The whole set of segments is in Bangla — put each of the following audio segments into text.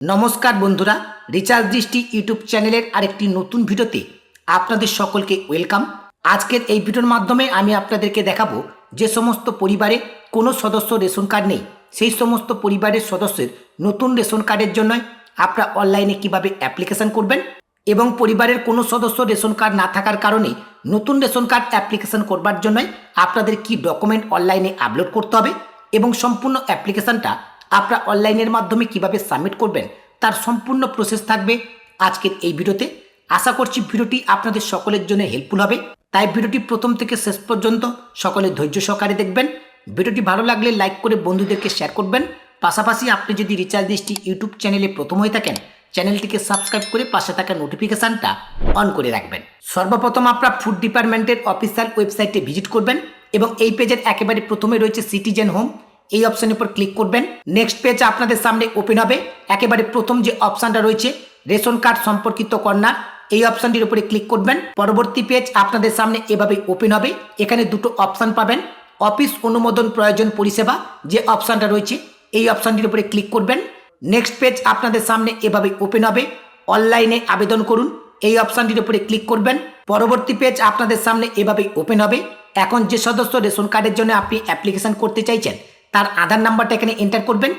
নমস্কার বন্ধুরা, রিচার্জ দৃষ্টি ইউটিউব চ্যানেলের আরেকটি নতুন ভিডিওতে আপনাদের সকলকে ওয়েলকাম। আজকের এই ভিডিওর মাধ্যমে আমি আপনাদেরকে দেখাবো যে সমস্ত পরিবারে কোনো সদস্য রেশন কার্ড নেই, সেই সমস্ত পরিবারের সদস্যের নতুন রেশন কার্ডের জন্য আপনারা অনলাইনে কিভাবে অ্যাপ্লিকেশন করবেন এবং পরিবারের কোনো সদস্য রেশন কার্ড না থাকার কারণে নতুন রেশন কার্ড অ্যাপ্লিকেশন করবার জন্য আপনাদের কি ডকুমেন্ট অনলাইনে আপলোড করতে হবে এবং সম্পূর্ণ অ্যাপ্লিকেশনটা আপনারা অনলাইনের মাধ্যমে কিভাবে সাবমিট করবেন তার সম্পূর্ণ প্রসেস থাকবে আজকের এই ভিডিওতে। আশা করছি ভিডিওটি আপনাদের সকলের জন্য হেল্পফুল হবে, তাই ভিডিওটি প্রথম থেকে শেষ পর্যন্ত সকলে ধৈর্য সহকারে দেখবেন। ভিডিওটি ভালো লাগলে লাইক করে বন্ধুদেরকে শেয়ার করবেন। পাশাপাশি আপনি যদি রিচার্জ দৃষ্টি ইউটিউব চ্যানেলে প্রথম হয়ে থাকেন, চ্যানেলটিকে সাবস্ক্রাইব করে পাশে থাকা নোটিফিকেশানটা অন করে রাখবেন। সর্বপ্রথম আপনারা ফুড ডিপার্টমেন্টের অফিসিয়াল ওয়েবসাইটে ভিজিট করবেন এবং এই পেজের একেবারে প্রথমে রয়েছে সিটিজেন হোম, এই অপশনের উপর ক্লিক করবেন। নেক্সট পেজ আপনাদের সামনে ওপেন হবে। একেবারে প্রথম যে অপশনটা রয়েছে রেশন কার্ড সম্পর্কিত কর্নার, এই অপশনটির উপরে ক্লিক করবেন। পরবর্তী পেজ আপনাদের সামনে এভাবে ওপেন হবে। এখানে দুটো অপশন পাবেন, অফিস অনুমোদন প্রয়োজন পরিষেবা যে অপশনটা রয়েছে এই অপশনটির উপরে ক্লিক করবেন। নেক্সট পেজ আপনাদের সামনে এভাবে ওপেন হবে, অনলাইনে আবেদন করুন এই অপশনটির উপরে ক্লিক করবেন। পরবর্তী পেজ আপনাদের সামনে এভাবে ওপেন হবে। এখন যে সদস্য রেশন কার্ডের জন্য আপনি অ্যাপ্লিকেশন করতে চাইছেন তার আধার নাম্বারটা এখানে এন্টার করবেন।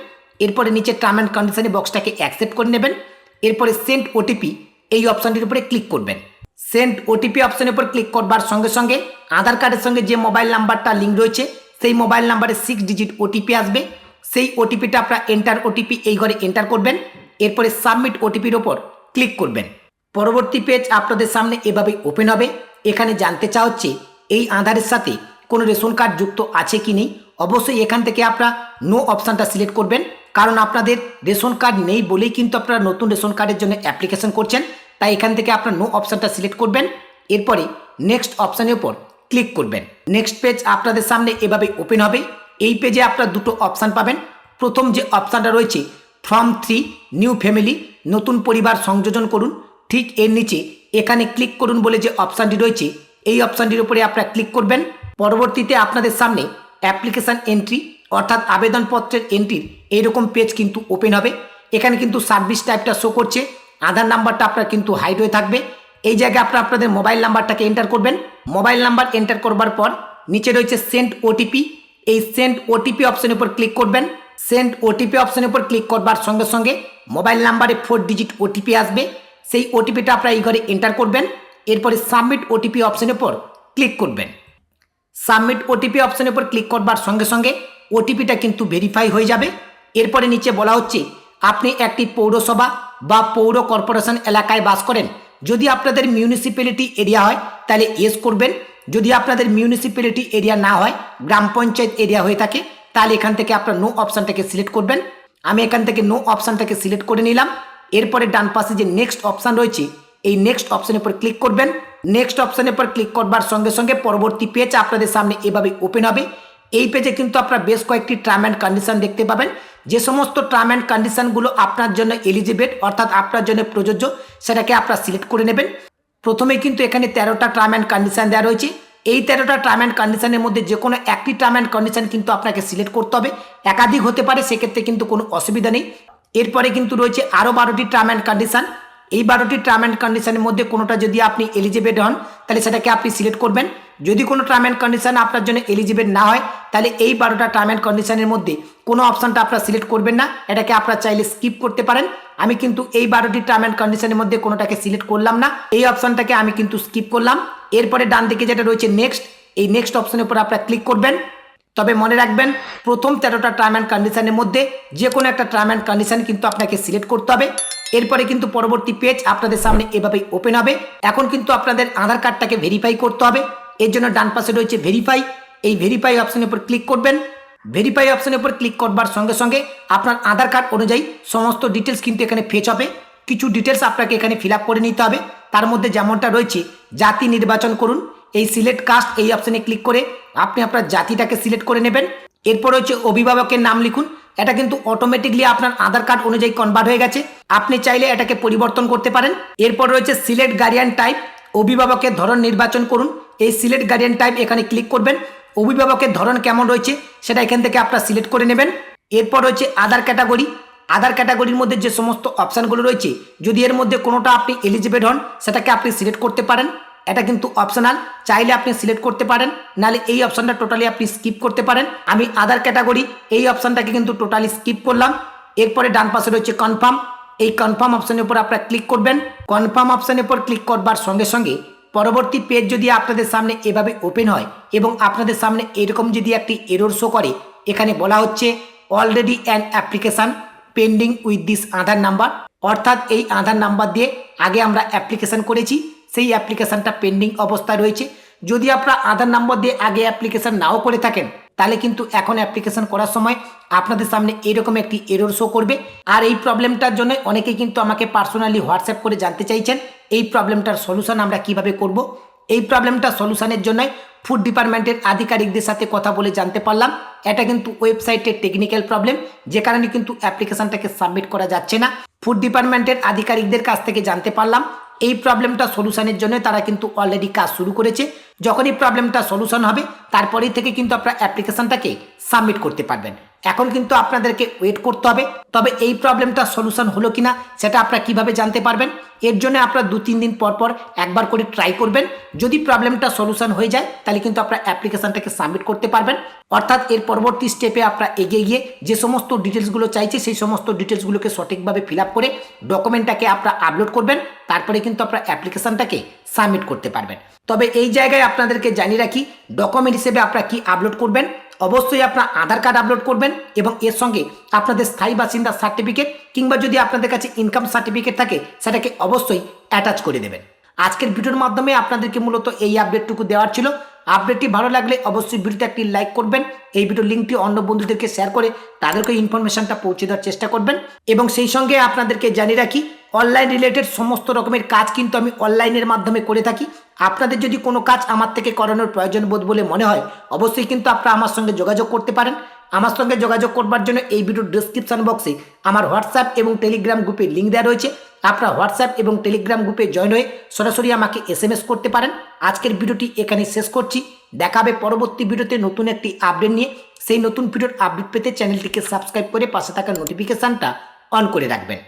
এরপরে নিচে টার্ম অ্যান্ড কন্ডিশনে বক্সটাকে অ্যাকসেপ্ট করে নেবেন। এরপরে সেন্ড ওটিপি এই অপশনটির উপরে ক্লিক করবেন। সেন্ড ওটিপি অপশনের উপর ক্লিক করবার সঙ্গে সঙ্গে আধার কার্ডের সঙ্গে যে মোবাইল নাম্বারটা লিঙ্ক রয়েছে সেই মোবাইল নাম্বারে 6 ডিজিট ওটিপি আসবে। সেই ওটিপিটা আপনারা এন্টার ওটিপি এই ঘরে এন্টার করবেন। এরপরে সাবমিট ওটিপির ওপর ক্লিক করবেন। পরবর্তী পেজ আপনাদের সামনে এভাবে ওপেন হবে। এখানে জানতে চাওয়া হচ্ছে এই আধারের সাথে কোনো রেশন কার্ড যুক্ত আছে কি নেই। অবশ্যই এখান থেকে আপনারা নো অপশানটা সিলেক্ট করবেন, কারণ আপনাদের রেশন কার্ড নেই বলেই কিন্তু আপনারা নতুন রেশন কার্ডের জন্য অ্যাপ্লিকেশন করছেন, তাই এখান থেকে আপনারা নো অপশানটা সিলেক্ট করবেন। এরপরে নেক্সট অপশানের উপর ক্লিক করবেন। নেক্সট পেজ আপনাদের সামনে এভাবে ওপেন হবে। এই পেজে আপনারা দুটো অপশান পাবেন। প্রথম যে অপশানটা রয়েছে ফর্ম 3 নিউ ফ্যামিলি, নতুন পরিবার সংযোজন করুন, ঠিক এর নিচে এখানে ক্লিক করুন বলে যে অপশানটি রয়েছে এই অপশানটির উপরে আপনারা ক্লিক করবেন। পরবর্তীতে আপনাদের সামনে অ্যাপ্লিকেশান এন্ট্রি অর্থাৎ আবেদনপত্রের এন্ট্রির এইরকম পেজ কিন্তু ওপেন হবে। এখানে কিন্তু সার্ভিস টাইপটা শো করছে, আধার নাম্বারটা আপনার কিন্তু হাইড হয়ে থাকবে। এই জায়গায় আপনারা আপনাদের মোবাইল নাম্বারটাকে এন্টার করবেন। মোবাইল নাম্বার এন্টার করবার পর নিচে রয়েছে সেন্ড ওটিপি, এই সেন্ড ওটিপি অপশনের উপর ক্লিক করবেন। সেন্ড ওটিপি অপশনের উপর ক্লিক করবার সঙ্গে সঙ্গে মোবাইল নাম্বারে 4 ডিজিট ওটিপি আসবে। সেই ওটিপিটা আপনারা এই ঘরে এন্টার করবেন। এরপরে সাবমিট ওটিপি অপশনের উপর ক্লিক করবেন। সাবমিট ওটিপি অপশনের উপর ক্লিক করবার সঙ্গে সঙ্গে ওটিপিটা কিন্তু ভেরিফাই হয়ে যাবে। এরপরে নিচে বলা হচ্ছে আপনি একটি পৌরসভা বা পৌর কর্পোরেশন এলাকায় বাস করেন। যদি আপনাদের মিউনিসিপ্যালিটি এরিয়া হয় তাহলে ইয়েস করবেন, যদি আপনাদের মিউনিসিপ্যালিটি এরিয়া না হয়, গ্রাম পঞ্চায়েত এরিয়া হয়ে থাকে, তাহলে এখান থেকে আপনার নো অপশানটাকে সিলেক্ট করবেন। আমি এখান থেকে নো অপশানটাকে সিলেক্ট করে নিলাম। এরপরে ডান পাশে যে নেক্সট অপশান রয়েছে এই নেক্সট অপশানের উপর ক্লিক করবেন। নেক্সট অপশানের উপর ক্লিক করবার সঙ্গে সঙ্গে পরবর্তী পেজ আপনাদের সামনে এভাবে ওপেন হবে। এই পেজে কিন্তু আপনারা বেশ কয়েকটি টার্ম অ্যান্ড কন্ডিশন দেখতে পাবেন। যে সমস্ত টার্ম অ্যান্ড কন্ডিশনগুলো আপনার জন্য এলিজিবল অর্থাৎ আপনার জন্য প্রযোজ্য সেটাকে আপনারা সিলেক্ট করে নেবেন। প্রথমে কিন্তু এখানে 13টা টার্ম অ্যান্ড কন্ডিশন দেওয়া রয়েছে। এই 13টা টার্ম অ্যান্ড কন্ডিশনের মধ্যে যে কোনো একটি টার্ম অ্যান্ড কন্ডিশন কিন্তু আপনাকে সিলেক্ট করতে হবে, একাধিক হতে পারে, সেক্ষেত্রে কিন্তু কোনো অসুবিধা নেই। এরপরে কিন্তু রয়েছে আরও 12টি টার্ম অ্যান্ড কন্ডিশন। এই 12টি টার্ম অ্যান্ড কন্ডিশনের মধ্যে কোনোটা যদি আপনি এলিজিবল হন তাহলে সেটাকে আপনি সিলেক্ট করবেন। যদি কোনো টার্ম অ্যান্ড কন্ডিশন আপনার জন্য এলিজিবল না হয় তাহলে এই 12টা টার্ম অ্যান্ড কন্ডিশনের মধ্যে কোনো অপশানটা আপনারা সিলেক্ট করবেন না, এটাকে আপনারা চাইলে স্কিপ করতে পারেন। আমি কিন্তু এই 12টি টার্ম অ্যান্ড কন্ডিশনের মধ্যে কোনোটাকে সিলেক্ট করলাম না, এই অপশানটাকে আমি কিন্তু স্কিপ করলাম। এরপরে ডান দিকে যেটা রয়েছে নেক্সট, এই নেক্সট অপশনের উপর আপনারা ক্লিক করবেন। তবে মনে রাখবেন প্রথম 13টা টার্ম অ্যান্ড কন্ডিশনের মধ্যে যে কোনো একটা টার্ম অ্যান্ড কন্ডিশন কিন্তু আপনাকে সিলেক্ট করতে হবে। এরপরে কিন্তু পরবর্তী পেজ আপনাদের সামনে এভাবেই ওপেন হবে। এখন কিন্তু আপনাদের আধার কার্ডটাকে ভেরিফাই করতে হবে, এর জন্য ডান পাশে রয়েছে ভেরিফাই, এই ভেরিফাই অপশনের উপর ক্লিক করবেন। ভেরিফাই অপশনের উপর ক্লিক করবার সঙ্গে সঙ্গে আপনার আধার কার্ড অনুযায়ী সমস্ত ডিটেলস কিন্তু এখানে ফেচ হবে। কিছু ডিটেলস আপনাকে এখানে ফিল আপ করে নিতে হবে। তার মধ্যে যেমনটা রয়েছে জাতি নির্বাচন করুন, এই সিলেক্ট কাস্ট এই অপশনে ক্লিক করে আপনি আপনার জাতিটাকে সিলেক্ট করে নেবেন। এরপর হচ্ছে অভিভাবকের নাম লিখুন, এটা কিন্তু অটোমেটিকলি আপনার আধার কার্ড অনুযায়ী কনভার্ট হয়ে গেছে, আপনি চাইলে এটাকে পরিবর্তন করতে পারেন। এরপর রয়েছে সিলেক্ট গার্ডিয়ান টাইপ, অভিভাবকের ধরন নির্বাচন করুন, এই সিলেক্ট গার্ডিয়ান টাইপ এখানে ক্লিক করবেন। অভিভাবকের ধরন কেমন রয়েছে সেটা এখান থেকে আপনারা সিলেক্ট করে নেবেন। এরপর রয়েছে আধার ক্যাটাগরি, আদার ক্যাটাগরির মধ্যে যে সমস্ত অপশানগুলো রয়েছে যদি এর মধ্যে কোনোটা আপনি এলিজিবল হন সেটাকে আপনি সিলেক্ট করতে পারেন। এটা কিন্তু অপশনাল, চাইলে আপনি সিলেক্ট করতে পারেন, নাহলে এই অপশানটা টোটালি আপনি স্কিপ করতে পারেন। আমি আদার ক্যাটাগরি এই অপশানটাকে কিন্তু টোটালি স্কিপ করলাম। এরপরে ডান পাশে রয়েছে কনফার্ম, এই কনফার্ম অপশানের উপর আপনারা ক্লিক করবেন। কনফার্ম অপশানের উপর ক্লিক করবার সঙ্গে সঙ্গে পরবর্তী পেজ যদি আপনাদের সামনে এভাবে ওপেন হয় এবং আপনাদের সামনে এরকম যদি একটি এরর শো করে, এখানে বলা হচ্ছে already an application pending with this Aadhaar number, অর্থাৎ এই আধার নাম্বার দিয়ে আগে আমরা অ্যাপ্লিকেশান করেছি, সেই অ্যাপ্লিকেশানটা পেন্ডিং অবস্থায় রয়েছে। যদি আপনারা আধার নাম্বার দিয়ে আগে অ্যাপ্লিকেশান নাও করে থাকেন তাহলে কিন্তু এখন অ্যাপ্লিকেশান করার সময় আপনাদের সামনে এরকম একটি এরর শো করবে। আর এই প্রবলেমটার জন্য অনেকেই কিন্তু আমাকে পার্সোনালি হোয়াটসঅ্যাপ করে জানতে চাইছেন এই প্রবলেমটার সলিউশন আমরা কিভাবে করব। এই প্রবলেমটা সলিউশনের জন্য ফুড ডিপার্টমেন্টের আধিকারিকদের সাথে কথা বলে জানতে পারলাম এটা কিন্তু ওয়েবসাইটের টেকনিক্যাল প্রবলেম, যে কারণে কিন্তু অ্যাপ্লিকেশানটাকে সাবমিট করা যাচ্ছে না। ফুড ডিপার্টমেন্টের আধিকারিকদের কাছ থেকে জানতে পারলাম এই প্রবলেমটা সলিউশনের জন্য তারা কিন্তু অলরেডি কাজ শুরু করেছে। যখনই প্রবলেমটা সলিউশন হবে তারপরেই থেকে কিন্তু আপনারা অ্যাপ্লিকেশানটাকে সাবমিট করতে পারবেন। এখন কিন্তু আপনাদেরকে ওয়েট করতে হবে। তবে এই প্রবলেমটা সলিউশন হলো কিনা সেটা আপনারা কিভাবে জানতে পারবেন, এর জন্য আপনারা 2-3 দিন পর পর একবার করে ট্রাই করবেন। যদি প্রবলেমটা সলিউশন হয়ে যায় তাহলে কিন্তু আপনারা অ্যাপ্লিকেশানটাকে সাবমিট করতে পারবেন। অর্থাৎ এর পরবর্তী স্টেপে আপনারা এগিয়ে গিয়ে যে সমস্ত ডিটেলসগুলো চাইছে সেই সমস্ত ডিটেলসগুলোকে সঠিকভাবে ফিল আপ করে ডকুমেন্টটাকে আপনারা আপলোড করবেন, তারপরে কিন্তু আপনারা অ্যাপ্লিকেশানটাকে সাবমিট করতে পারবেন। তবে এই জায়গায় আপনাদেরকে জানিয়ে রাখি ডকুমেন্ট হিসেবে আপনারা কি আপলোড করবেন, অবশ্যই আপনার আধার কার্ড আপলোড করবেন এবং এর সঙ্গে আপনাদের স্থায়ী বাসিন্দা সার্টিফিকেট কিংবা যদি আপনাদের কাছে ইনকাম সার্টিফিকেট থাকে সেটাকে অবশ্যই অ্যাটাচ করে দেবেন। আজকের ভিডিওর মাধ্যমে আপনাদেরকে মূলত এই আপডেটটুকু দেওয়ার ছিল। আপডেটটি ভালো লাগলে অবশ্যই ভিডিওতে একটি লাইক করবেন, এই ভিডিওর লিঙ্কটি অন্য বন্ধুদেরকে শেয়ার করে তাদেরকে ইনফরমেশনটা পৌঁছে দেওয়ার চেষ্টা করবেন। এবং সেই সঙ্গে আপনাদেরকে জানিয়ে রাখি অনলাইন রিলেটেড সমস্ত রকমের কাজ কিন্তু আমি অনলাইনের মাধ্যমে করে থাকি। আপনাদের যদি কোনো কাজ আমার থেকে করানোর প্রয়োজন বোধ বলে মনে হয় অবশ্যই কিন্তু আপনারা আমার সঙ্গে যোগাযোগ করতে পারেন। আমার সঙ্গে যোগাযোগ করবার জন্য এই ভিডিওর ডেসক্রিপশন বক্সে আমার হোয়াটসঅ্যাপ এবং টেলিগ্রাম গ্রুপের লিঙ্ক দেওয়া রয়েছে। আপনারা হোয়াটসঅ্যাপ এবং টেলিগ্রাম গ্রুপে জয়েন হয়ে সরাসরি আমাকে SMS করতে পারেন। আজকের ভিডিওটি এখানে শেষ করছি, দেখা হবে পরবর্তী ভিডিওতে নতুন একটি আপডেট নিয়ে। সেই নতুন ভিডিওর আপডেট পেতে চ্যানেলটিকে সাবস্ক্রাইব করে পাশে থাকা নোটিফিকেশানটা অন করে রাখবেন।